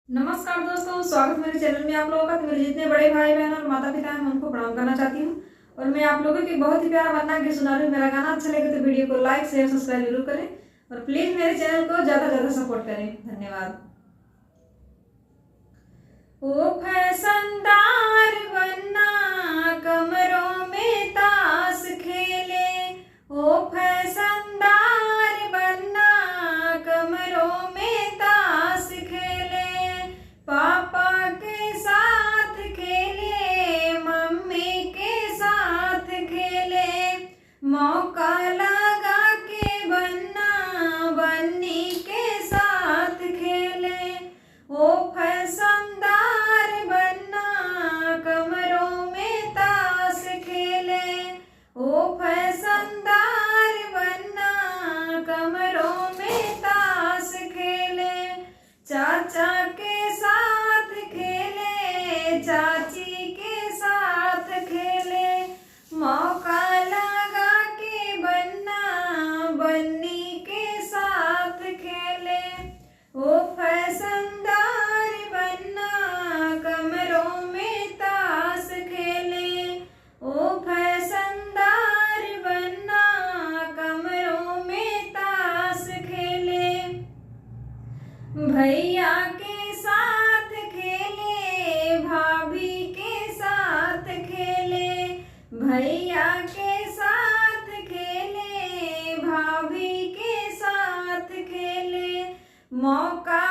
नमस्कार दोस्तों, स्वागत मेरे चैनल में आप लोगों का। तो मेरे जितने बड़े भाई बहन और माता पिता हैं मैं उनको प्रणाम करना चाहती हूँ। और मैं आप लोगों की बहुत ही प्यारा बना के सुना रही हूँ। मेरा गाना अच्छा लगे तो वीडियो को लाइक शेयर सब्सक्राइब जरूर करें और प्लीज मेरे चैनल को ज्यादा ज्यादा सपोर्ट करें। धन्यवाद। ओ फैशनदार बनना, कमरों में ताश खेले। ओ फैशनदार बनना, कमरों में ताश खेले। पापा के साथ खेले, मम्मी के साथ खेले। मौका लगा के बनना, बन्नी के साथ खेले। ओ फैशनदार बनना, कमरों में ताश खेले। ओ फैशनदार बनना, कमरों में ताश खेले। चाचा के साथ खेले, चाची के साथ खेले। मौका लगा के बनना, बन्नी के साथ खेले। ओ फैशनदार बनना, कमरों में ताश खेले। ओ फैशनदार बनना, कमरों में ताश खेले। भैया के साथ खेले, भाभी के साथ खेले। भैया के साथ खेले, भाभी के साथ खेले। मौका